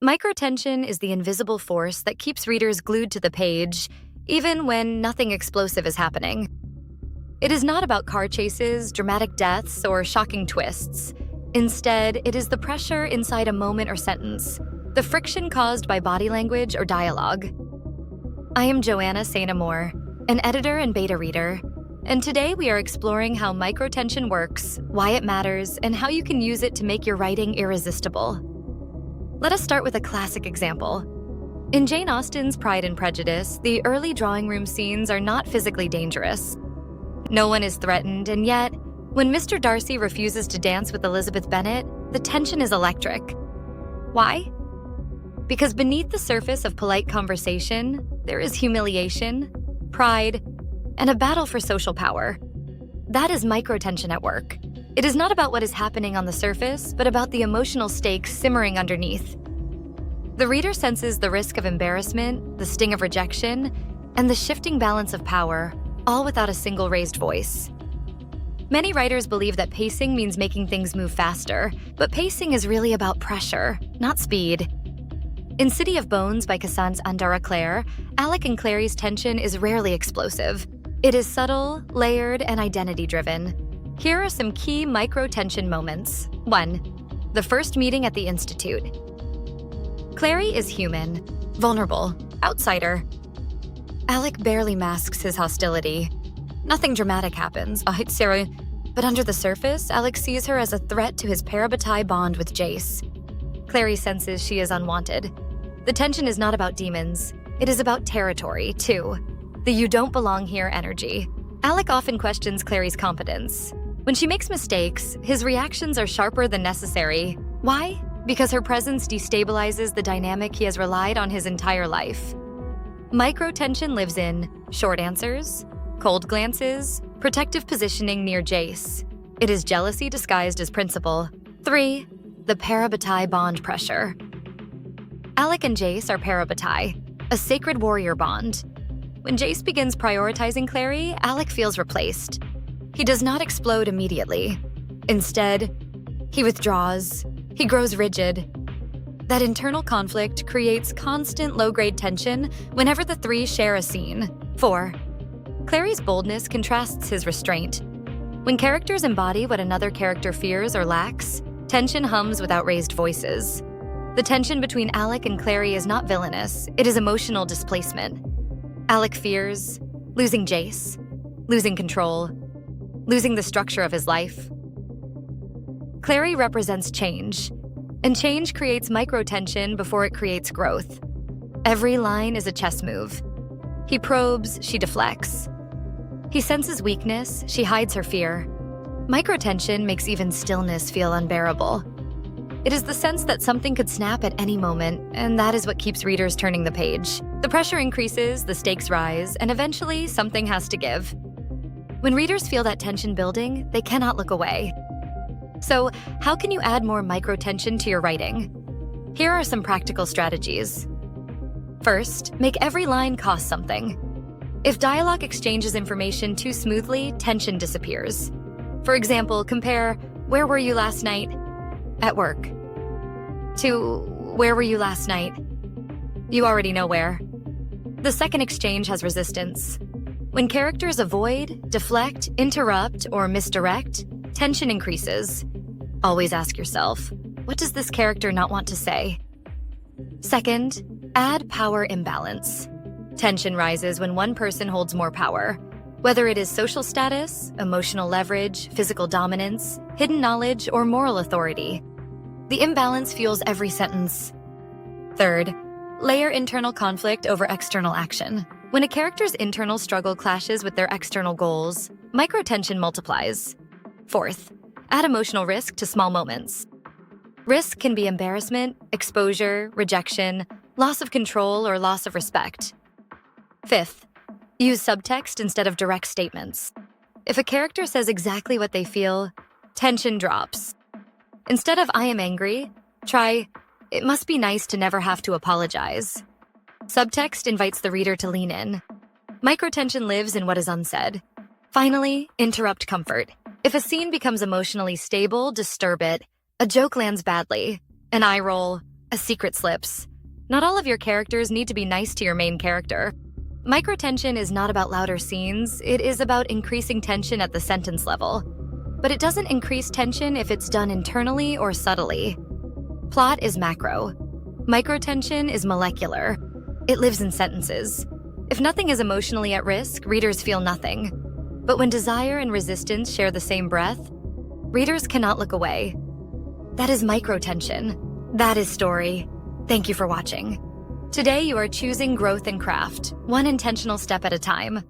Microtension is the invisible force that keeps readers glued to the page, even when nothing explosive is happening. It is not about car chases, dramatic deaths, or shocking twists. Instead, it is the pressure inside a moment or sentence, the friction caused by body language or dialogue. I am Joanna St. Amour, an editor and beta reader, and today we are exploring how microtension works, why it matters, and how you can use it to make your writing irresistible. Let us start with a classic example. In Jane Austen's Pride and Prejudice, the early drawing room scenes are not physically dangerous. No one is threatened, and yet, when Mr. Darcy refuses to dance with Elizabeth Bennet, the tension is electric. Why? Because beneath the surface of polite conversation, there is humiliation, pride, and a battle for social power. That is microtension at work. It is not about what is happening on the surface, but about the emotional stakes simmering underneath. The reader senses the risk of embarrassment, the sting of rejection, and the shifting balance of power, all without a single raised voice. Many writers believe that pacing means making things move faster, but pacing is really about pressure, not speed. In City of Bones by Cassandre Andara-Claire, Alec and Clary's tension is rarely explosive. It is subtle, layered, and identity-driven. Here are some key micro-tension moments. 1. The first meeting at the Institute. Clary is human, vulnerable, outsider. Alec barely masks his hostility. Nothing dramatic happens, Sarah, but under the surface, Alec sees her as a threat to his parabatai bond with Jace. Clary senses she is unwanted. The tension is not about demons. It is about territory, too. The you don't belong here energy. Alec often questions Clary's competence. When she makes mistakes, his reactions are sharper than necessary. Why? Because her presence destabilizes the dynamic he has relied on his entire life. Microtension lives in short answers, cold glances, protective positioning near Jace. It is jealousy disguised as principle. 3. The parabatai bond pressure. Alec and Jace are parabatai, a sacred warrior bond. When Jace begins prioritizing Clary, Alec feels replaced. He does not explode immediately. Instead, he withdraws. He grows rigid. That internal conflict creates constant low-grade tension whenever the three share a scene. 4. Clary's boldness contrasts his restraint. When characters embody what another character fears or lacks, tension hums without raised voices. The tension between Alec and Clary is not villainous, it is emotional displacement. Alec fears losing Jace, losing control, losing the structure of his life. Clary represents change, and change creates microtension before it creates growth. Every line is a chess move. He probes, she deflects. He senses weakness, she hides her fear. Microtension makes even stillness feel unbearable. It is the sense that something could snap at any moment, and that is what keeps readers turning the page. The pressure increases, the stakes rise, and eventually something has to give. When readers feel that tension building, they cannot look away. So, how can you add more microtension to your writing? Here are some practical strategies. First, make every line cost something. If dialogue exchanges information too smoothly, tension disappears. For example, compare, "Where were you last night?" at work, to "Where were you last night?" You already know where. The second exchange has resistance. When characters avoid, deflect, interrupt, or misdirect, tension increases. Always ask yourself, what does this character not want to say? Second, add power imbalance. Tension rises when one person holds more power. Whether it is social status, emotional leverage, physical dominance, hidden knowledge, or moral authority. The imbalance fuels every sentence. Third, layer internal conflict over external action. When a character's internal struggle clashes with their external goals, microtension multiplies. Fourth, add emotional risk to small moments. Risk can be embarrassment, exposure, rejection, loss of control, or loss of respect. Fifth, use subtext instead of direct statements. If a character says exactly what they feel, tension drops. Instead of "I am angry," try, "It must be nice to never have to apologize." Subtext invites the reader to lean in. Microtension lives in what is unsaid. Finally, interrupt comfort. If a scene becomes emotionally stable, disturb it. A joke lands badly. An eye roll. A secret slips. Not all of your characters need to be nice to your main character. Microtension is not about louder scenes, it is about increasing tension at the sentence level. But it doesn't increase tension if it's done internally or subtly. Plot is macro. Microtension is molecular. It lives in sentences. If nothing is emotionally at risk, readers feel nothing. But when desire and resistance share the same breath, readers cannot look away. That is microtension. That is story. Thank you for watching. Today you are choosing growth and craft, one intentional step at a time.